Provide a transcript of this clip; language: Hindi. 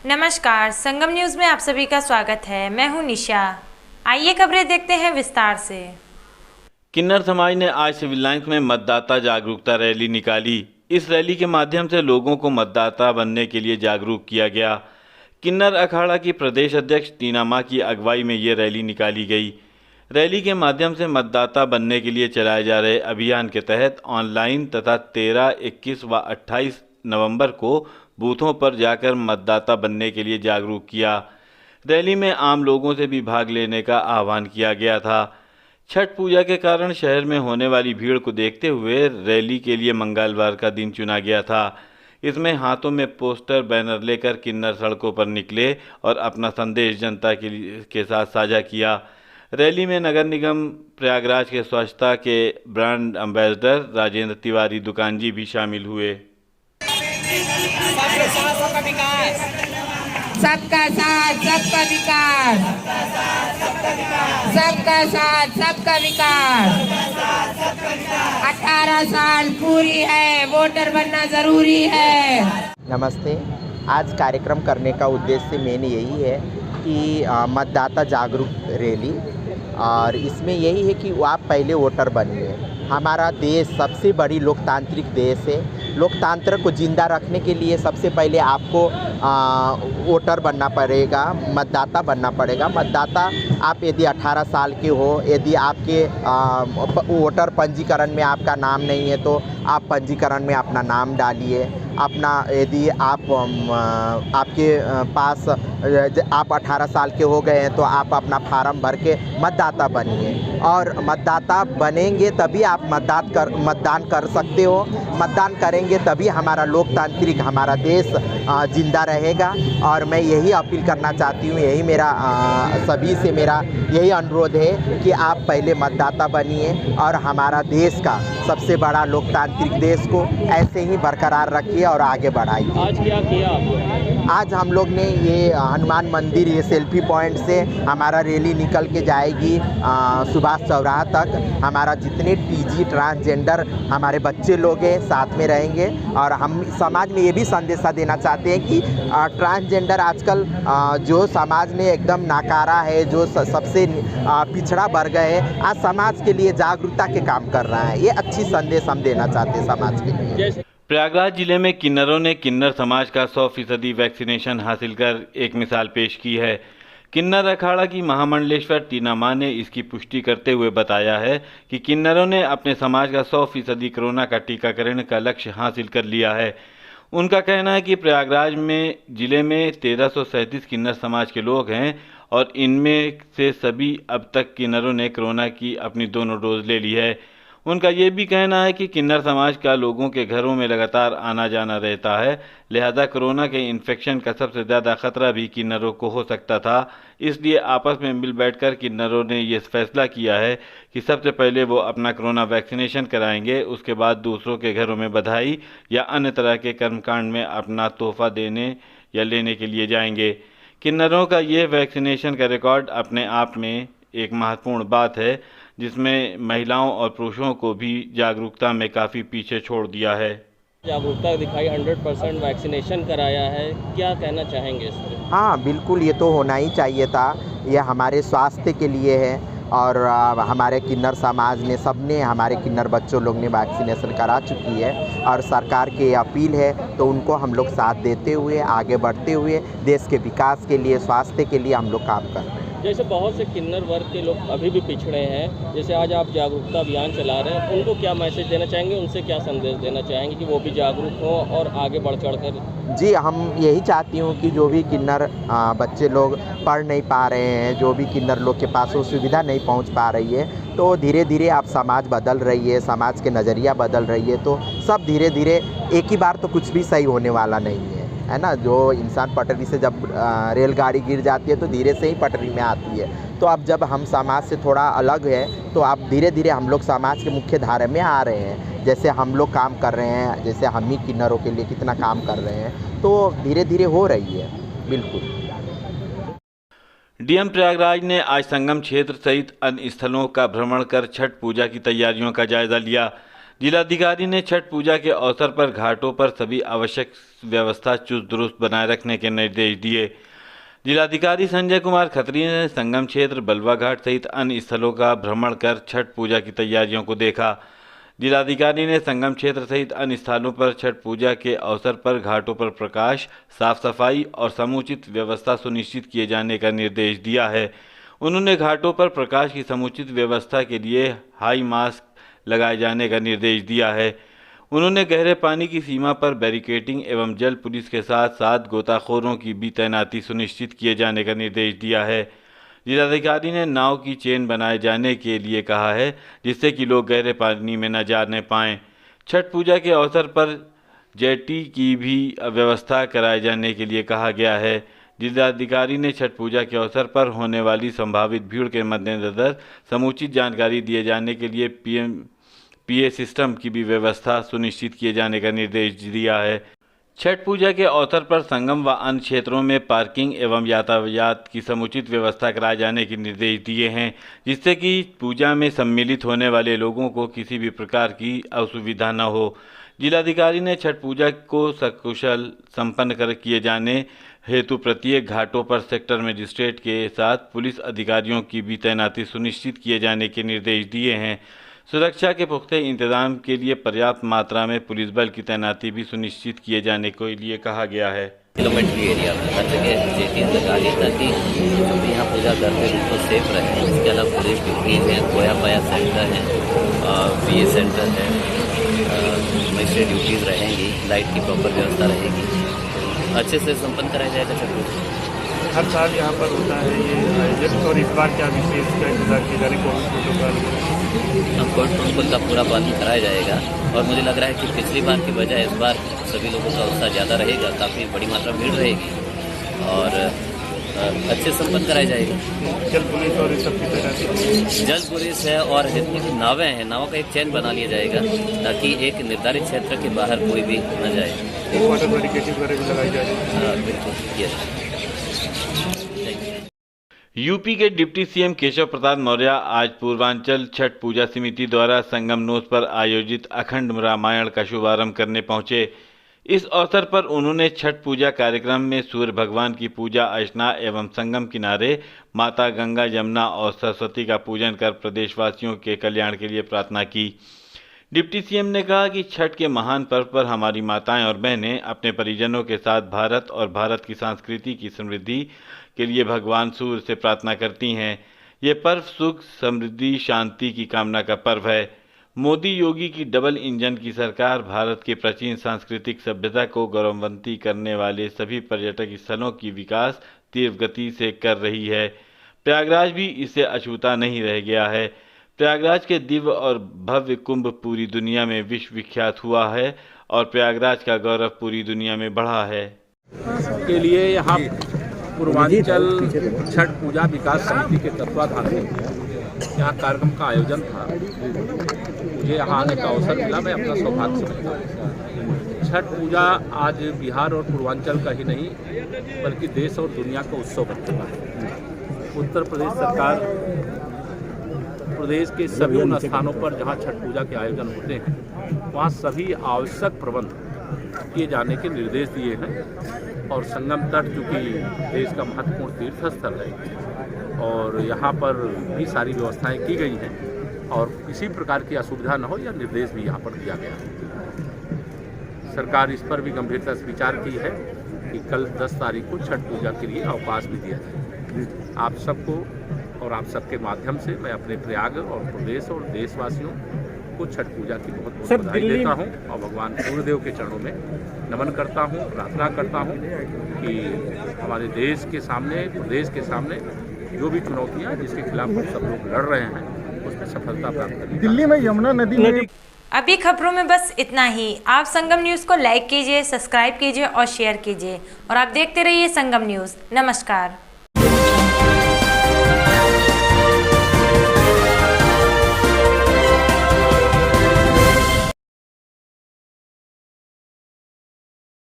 नमस्कार, संगम न्यूज़ में आप सभी का स्वागत है। मैं हूं निशा। आइए खबरें देखते हैं विस्तार से। किन्नर समाज ने आज सिविल लाइंस में मतदाता जागरूकता रैली निकाली। इस रैली के माध्यम से लोगों को मतदाता बनने के लिए जागरूक किया गया। किन्नर अखाड़ा की प्रदेश अध्यक्ष टीना मां की अगुवाई में ये रैली निकाली गई। रैली के माध्यम से मतदाता बनने के लिए चलाए जा रहे अभियान के तहत ऑनलाइन तथा 13, 21 व 28 नवंबर को बूथों पर जाकर मतदाता बनने के लिए जागरूक किया। रैली में आम लोगों से भी भाग लेने का आह्वान किया गया था। छठ पूजा के कारण शहर में होने वाली भीड़ को देखते हुए रैली के लिए मंगलवार का दिन चुना गया था। इसमें हाथों में पोस्टर बैनर लेकर किन्नर सड़कों पर निकले और अपना संदेश जनता के साथ साझा किया। रैली में नगर निगम प्रयागराज के स्वच्छता के ब्रांड एम्बेसडर राजेंद्र तिवारी दुकानजी भी शामिल हुए। सबका साथ सबका विकास, सबका साथ सबका विकास। 18 साल पूरी है, वोटर बनना जरूरी है। नमस्ते। आज कार्यक्रम करने का उद्देश्य मेन यही है कि मतदाता जागरूक रैली, और इसमें यही है कि आप पहले वोटर बनिए। हमारा देश सबसे बड़ी लोकतांत्रिक देश है। लोकतंत्र को जिंदा रखने के लिए सबसे पहले आपको वोटर बनना पड़ेगा, मतदाता बनना पड़ेगा। मतदाता आप यदि 18 साल के हो, यदि आपके वोटर पंजीकरण में आपका नाम नहीं है तो आप पंजीकरण में अपना नाम डालिए। अपना यदि आपके पास आप 18 साल के हो गए हैं तो आप अपना फार्म भर के मतदाता बनिए, और मतदाता बनेंगे तभी आप मतदान कर सकते हो। मतदान करेंगे तभी हमारा लोकतांत्रिक हमारा देश जिंदा रहेगा। और मैं यही अपील करना चाहती हूँ, यही मेरा सभी से मेरा यही अनुरोध है कि आप पहले मतदाता बनिए और हमारा देश का सबसे बड़ा लोकतांत्रिक देश को ऐसे ही बरकरार रखिए और आगे बढ़ाइए। आज क्या किया आपने? आज हम लोग ने ये हनुमान मंदिर, ये सेल्फी पॉइंट से हमारा रैली निकल के जाएगी सुभाष चौराहा तक। हमारा जितने टीजी ट्रांसजेंडर हमारे बच्चे लोग हैं साथ में रहेंगे, और हम समाज में ये भी संदेशा देना चाहते हैं कि ट्रांसजेंडर आजकल जो समाज ने एकदम नकारा है, जो सबसे पिछड़ा वर्ग है, आज समाज के लिए जागरूकता के काम कर रहा है। ये अच्छी संदेश हम देना चाहते हैं समाज के लिए। प्रयागराज जिले में किन्नरों ने किन्नर समाज का 100% वैक्सीनेशन हासिल कर एक मिसाल पेश की है। किन्नर अखाड़ा की महामंडलेश्वर टीना मां ने इसकी पुष्टि करते हुए बताया है कि किन्नरों ने अपने समाज का 100% कोरोना का टीकाकरण का लक्ष्य हासिल कर लिया है। उनका कहना है कि प्रयागराज में जिले में 1337 किन्नर समाज के लोग हैं और इनमें से सभी अब तक किन्नरों ने कोरोना की अपनी दोनों डोज ले ली है। उनका ये भी कहना है कि किन्नर समाज का लोगों के घरों में लगातार आना जाना रहता है, लिहाजा कोरोना के इन्फेक्शन का सबसे ज़्यादा खतरा भी किन्नरों को हो सकता था। इसलिए आपस में मिल बैठकर किन्नरों ने ये फैसला किया है कि सबसे पहले वो अपना कोरोना वैक्सीनेशन कराएंगे, उसके बाद दूसरों के घरों में बधाई या अन्य तरह के कर्मकांड में अपना तोहफा देने या लेने के लिए जाएंगे। किन्नरों का ये वैक्सीनेशन का रिकॉर्ड अपने आप में एक महत्वपूर्ण बात है, जिसमें महिलाओं और पुरुषों को भी जागरूकता में काफ़ी पीछे छोड़ दिया है। जागरूकता दिखाई, 100% वैक्सीनेशन कराया है, क्या कहना चाहेंगे इस पर? हाँ बिल्कुल, ये तो होना ही चाहिए था। ये हमारे स्वास्थ्य के लिए है, और हमारे किन्नर समाज ने सबने, हमारे किन्नर बच्चों लोग ने वैक्सीनेशन करा चुकी है, और सरकार की अपील है तो उनको हम लोग साथ देते हुए आगे बढ़ते हुए देश के विकास के लिए, स्वास्थ्य के लिए हम लोग काम कर रहे हैं। जैसे बहुत से किन्नर वर्ग के लोग अभी भी पिछड़े हैं, जैसे आज आप जागरूकता अभियान चला रहे हैं, उनको क्या मैसेज देना चाहेंगे, उनसे क्या संदेश देना चाहेंगे कि वो भी जागरूक हों और आगे बढ़ चढ़ कर? जी, हम यही चाहती हूँ कि जो भी किन्नर बच्चे लोग पढ़ नहीं पा रहे हैं, जो भी किन्नर लोग के पास वो सुविधा नहीं पहुँच पा रही है, तो धीरे धीरे आप समाज बदल रही है, समाज के नज़रिया बदल रही है, तो सब धीरे धीरे, एक ही बार तो कुछ भी सही होने वाला नहीं है ना। जो इंसान पटरी से जब रेलगाड़ी गिर जाती है तो धीरे से ही पटरी में आती है। तो अब जब हम समाज से थोड़ा अलग है तो अब धीरे धीरे हम लोग समाज के मुख्य धारा में आ रहे हैं। जैसे हम लोग काम कर रहे हैं, जैसे हम ही किन्नरों के लिए कितना काम कर रहे हैं, तो धीरे धीरे हो रही है। बिल्कुल। डीएम प्रयागराज ने आज संगम क्षेत्र सहित अन्य स्थलों का भ्रमण कर छठ पूजा की तैयारियों का जायजा लिया। जिलाधिकारी ने छठ पूजा के अवसर पर घाटों पर सभी आवश्यक व्यवस्था चुस्त दुरुस्त बनाए रखने के निर्देश दिए। जिलाधिकारी संजय कुमार खत्री ने संगम क्षेत्र, बलवा घाट सहित अन्य स्थलों का भ्रमण कर छठ पूजा की तैयारियों को देखा। जिलाधिकारी ने संगम क्षेत्र सहित अन्य स्थानों पर छठ पूजा के अवसर पर घाटों पर प्रकाश, साफ सफाई और समुचित व्यवस्था सुनिश्चित किए जाने का निर्देश दिया है। उन्होंने घाटों पर प्रकाश की समुचित व्यवस्था के लिए हाई मास्क लगाए जाने का निर्देश दिया है। उन्होंने गहरे पानी की सीमा पर बैरिकेडिंग एवं जल पुलिस के साथ साथ गोताखोरों की भी तैनाती सुनिश्चित किए जाने का निर्देश दिया है। जिलाधिकारी ने नाव की चेन बनाए जाने के लिए कहा है, जिससे कि लोग गहरे पानी में न जाने पाएं। छठ पूजा के अवसर पर जेटी की भी व्यवस्था कराए जाने के लिए कहा गया है। जिलाधिकारी ने छठ पूजा के अवसर पर होने वाली संभावित भीड़ के मद्देनजर समुचित जानकारी दिए जाने के लिए पीए सिस्टम की भी व्यवस्था सुनिश्चित किए जाने का निर्देश दिया है। छठ पूजा के अवसर पर संगम व अन्य क्षेत्रों में पार्किंग एवं यातायात की समुचित व्यवस्था कराए जाने के निर्देश दिए हैं, जिससे कि पूजा में सम्मिलित होने वाले लोगों को किसी भी प्रकार की असुविधा न हो। जिलाधिकारी ने छठ पूजा को सकुशल संपन्न किए जाने हेतु प्रत्येक घाटों पर सेक्टर मजिस्ट्रेट के साथ पुलिस अधिकारियों की भी तैनाती सुनिश्चित किए जाने के निर्देश दिए हैं। सुरक्षा के पुख्ते इंतजाम के लिए पर्याप्त मात्रा में पुलिस बल की तैनाती भी सुनिश्चित किए जाने के लिए कहा गया है। किलोमीटर एरिया में हर जगह जेटी लगा ली ताकि जो भी यहाँ पूजा करते हैं उसको सेफ रहे। इसके अलावा पुलिस भी है, खोया पाया सेंटर है, पीए सेंटर है, मजिस्ट्रेट ड्यूटीज़ रहेंगी, लाइट की प्रॉपर व्यवस्था रहेगी। अच्छे से संपन्न कराया जाएगा छठ पूजा। हर साल यहाँ पर होता है ये आयोजन, और इस बार क्या विशेष का इंतजार किया जा रहा है? कोविड प्रोटोकॉल प्रोटोकॉल का पूरा पालन कराया जाएगा और मुझे लग रहा है कि पिछली बार की बजाय इस बार सभी लोगों का उत्साह ज़्यादा रहेगा, काफ़ी बड़ी मात्रा में भीड़ रहेगी और अच्छे संपन्न कराया जाएगा। जल पुलिस और इस सब की तैनाती, जल पुलिस है और जितनी भी नावें हैं, नावों का एक चैन बना लिया जाएगा ताकि एक निर्धारित क्षेत्र के बाहर कोई भी न जाए। वाटर बैरिकेडिंग वगैरह भी लगाई जाएगी। बिल्कुल, यस। यूपी के डिप्टी सीएम केशव प्रसाद मौर्य आज पूर्वांचल छठ पूजा समिति द्वारा संगम नोस पर आयोजित अखंड रामायण का शुभारंभ करने पहुंचे। इस अवसर पर उन्होंने छठ पूजा कार्यक्रम में सूर्य भगवान की पूजा अर्चना एवं संगम किनारे माता गंगा, यमुना और सरस्वती का पूजन कर प्रदेशवासियों के कल्याण के लिए प्रार्थना की। डिप्टी सीएम ने कहा कि छठ के महान पर्व पर हमारी माताएं और बहनें अपने परिजनों के साथ भारत और भारत की संस्कृति की समृद्धि के लिए भगवान सूर्य से प्रार्थना करती हैं। ये पर्व सुख, समृद्धि, शांति की कामना का पर्व है। मोदी योगी की डबल इंजन की सरकार भारत के प्राचीन सांस्कृतिक सभ्यता को गौरवान्वित करने वाले सभी पर्यटक स्थलों की विकास तीव्र गति से कर रही है। प्रयागराज भी इससे अछूता नहीं रह गया है। प्रयागराज के दिव्य और भव्य कुंभ पूरी दुनिया में विश्व विख्यात हुआ है और प्रयागराज का गौरव पूरी दुनिया में बढ़ा है। के लिए यहाँ पूर्वांचल छठ पूजा विकास समिति के तत्वाधान में यहाँ कार्यक्रम का आयोजन था। मुझे यहाँ आने का अवसर मिला, मैं अपना सौभाग्य समझता हूँ। छठ पूजा आज बिहार और पूर्वांचल का ही नहीं बल्कि देश और दुनिया का उत्सव बन चुका है। उत्तर प्रदेश सरकार प्रदेश के सभी उन स्थानों पर जहाँ छठ पूजा के आयोजन होते हैं वहाँ सभी आवश्यक प्रबंध किए जाने के निर्देश दिए हैं और संगम तट चूँकि देश का महत्वपूर्ण तीर्थ स्थल है और यहाँ पर भी सारी व्यवस्थाएं की गई हैं और किसी प्रकार की असुविधा न हो यह निर्देश भी यहाँ पर दिया गया है। सरकार इस पर भी गंभीरता से विचार की है कि कल 10 तारीख को छठ पूजा के लिए अवकाश भी दिया जाए। आप सबको और आप सबके माध्यम से मैं अपने प्रयाग और प्रदेश और देशवासियों को छठ पूजा की बहुत बहुत बधाई देता हूं और भगवान सूर्यदेव के चरणों में नमन करता हूं, प्रार्थना करता हूं कि हमारे देश के सामने, प्रदेश के सामने जो भी चुनौतियां जिसके खिलाफ हम सब लोग लड़ रहे हैं उसमें सफलता प्राप्त करें। दिल्ली में यमुना नदी में अभी खबरों में बस इतना ही। आप संगम न्यूज़ को लाइक कीजिए, सब्सक्राइब कीजिए और शेयर कीजिए और आप देखते रहिए संगम न्यूज़। नमस्कार।